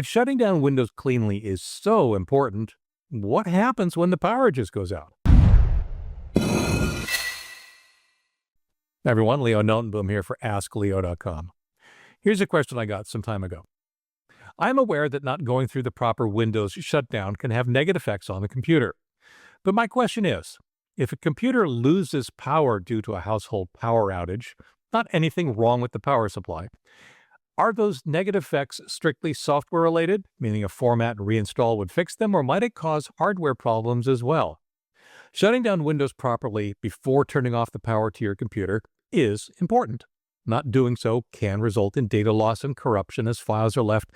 If shutting down windows cleanly is so important, what happens when the power just goes out? Everyone, Leo Notenboom here for askleo.com. Here's a question I got some time ago. I'm aware that not going through the proper Windows shutdown can have negative effects on the computer. But my question is, if a computer loses power due to a household power outage, not anything wrong with the power supply, are those negative effects strictly software related, meaning a format and reinstall would fix them, or might it cause hardware problems as well? Shutting down Windows properly before turning off the power to your computer is important. Not doing so can result in data loss and corruption as files are left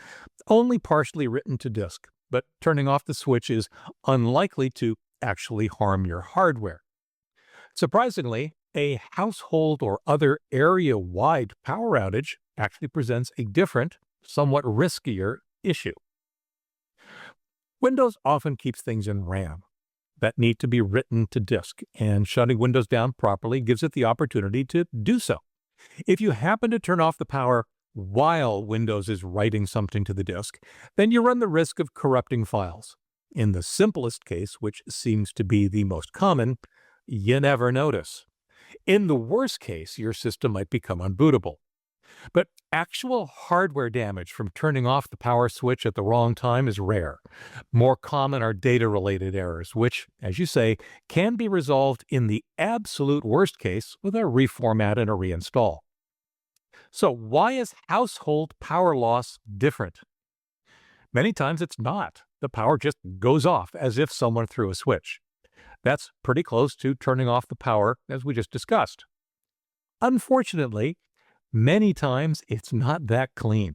only partially written to disk, but turning off the switch is unlikely to actually harm your hardware. Surprisingly, a household or other area-wide power outage actually presents a different, somewhat riskier issue. Windows often keeps things in RAM that need to be written to disk, and shutting Windows down properly gives it the opportunity to do so. If you happen to turn off the power while Windows is writing something to the disk, then you run the risk of corrupting files. In the simplest case, which seems to be the most common, you never notice. In the worst case, your system might become unbootable. But actual hardware damage from turning off the power switch at the wrong time is rare. More common are data-related errors, which, as you say, can be resolved in the absolute worst case with a reformat and a reinstall. So why is household power loss different? Many times it's not. The power just goes off as if someone threw a switch. That's pretty close to turning off the power, as we just discussed. Unfortunately, many times it's not that clean.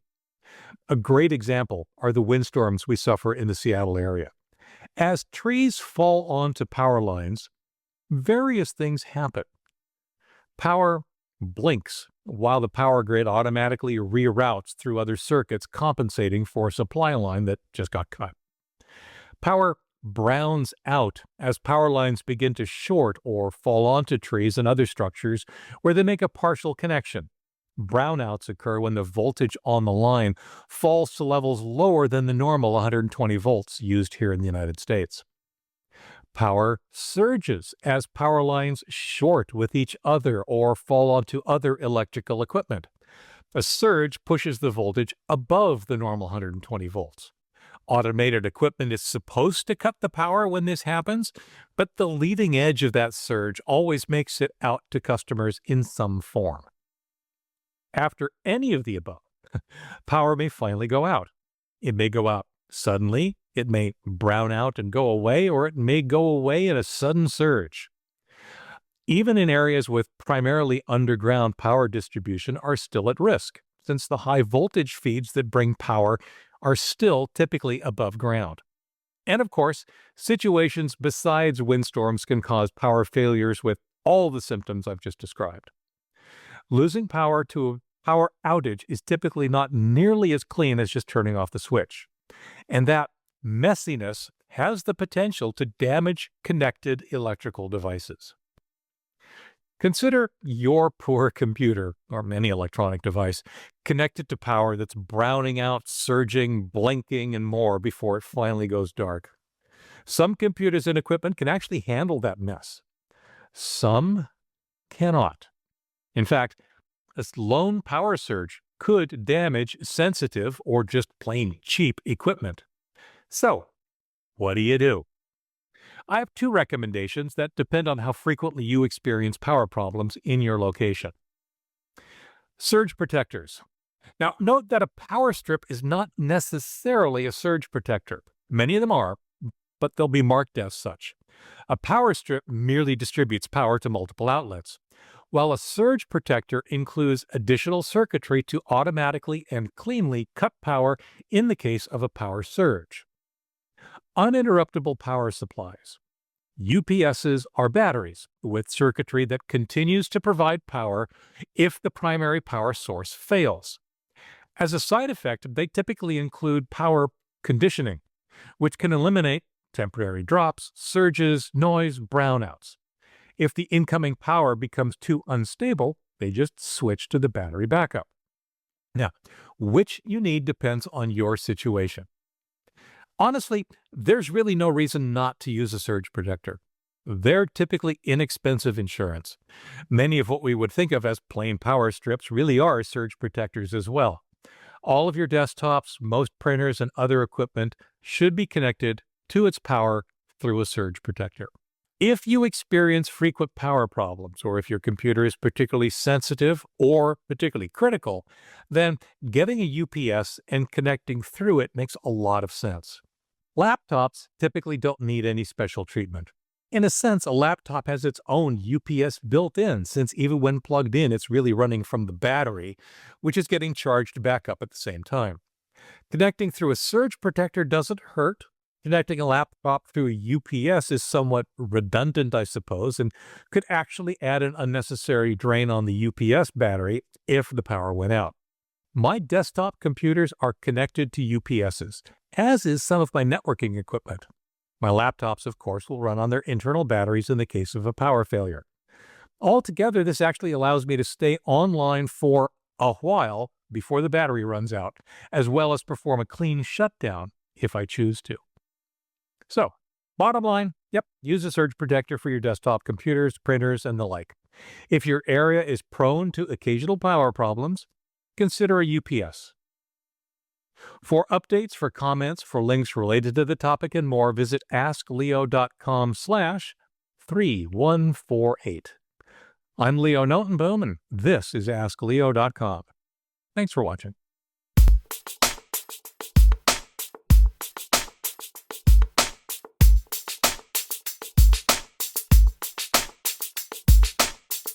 A great example are the windstorms we suffer in the Seattle area. As trees fall onto power lines, various things happen. Power blinks while the power grid automatically reroutes through other circuits, compensating for a supply line that just got cut. Power browns out as power lines begin to short or fall onto trees and other structures where they make a partial connection. Brownouts occur when the voltage on the line falls to levels lower than the normal 120 volts used here in the United States. Power surges as power lines short with each other or fall onto other electrical equipment. A surge pushes the voltage above the normal 120 volts. Automated equipment is supposed to cut the power when this happens, but the leading edge of that surge always makes it out to customers in some form. After any of the above, power may finally go out. It may go out suddenly, it may brown out and go away, or it may go away in a sudden surge. Even in areas with primarily underground power distribution are still at risk, since the high voltage feeds that bring power are still typically above ground. And of course, situations besides windstorms can cause power failures with all the symptoms I've just described. Losing power to a power outage is typically not nearly as clean as just turning off the switch. And that messiness has the potential to damage connected electrical devices. Consider your poor computer, or any electronic device, connected to power that's browning out, surging, blinking, and more before it finally goes dark. Some computers and equipment can actually handle that mess. Some cannot. In fact, a lone power surge could damage sensitive or just plain cheap equipment. So, what do? I have two recommendations that depend on how frequently you experience power problems in your location. Surge protectors. Now, note that a power strip is not necessarily a surge protector. Many of them are, but they'll be marked as such. A power strip merely distributes power to multiple outlets, while a surge protector includes additional circuitry to automatically and cleanly cut power in the case of a power surge. Uninterruptible power supplies. UPSs are batteries with circuitry that continues to provide power if the primary power source fails. As a side effect, they typically include power conditioning, which can eliminate temporary drops, surges, noise, brownouts. If the incoming power becomes too unstable, they just switch to the battery backup. Now, Which you need depends on your situation. Honestly, there's really no reason not to use a surge protector. They're typically inexpensive insurance. Many of what we would think of as plain power strips really are surge protectors as well. All of your desktops, most printers, and other equipment should be connected to its power through a surge protector. If you experience frequent power problems, or if your computer is particularly sensitive or particularly critical, then getting a UPS and connecting through it makes a lot of sense. Laptops typically don't need any special treatment. In a sense, a laptop has its own UPS built in, since even when plugged in, it's really running from the battery, which is getting charged back up at the same time. Connecting through a surge protector doesn't hurt. Connecting a laptop through a UPS is somewhat redundant, I suppose, and could actually add an unnecessary drain on the UPS battery if the power went out. My desktop computers are connected to UPSs, as is some of my networking equipment. My laptops, of course, will run on their internal batteries in the case of a power failure. Altogether, this actually allows me to stay online for a while before the battery runs out, as well as perform a clean shutdown if I choose to. So, bottom line, use a surge protector for your desktop computers, printers, and the like. If your area is prone to occasional power problems, consider a UPS. For updates, for comments, for links related to the topic and more, visit askleo.com/3148. I'm Leo Notenboom, and this is askleo.com. Thanks for watching.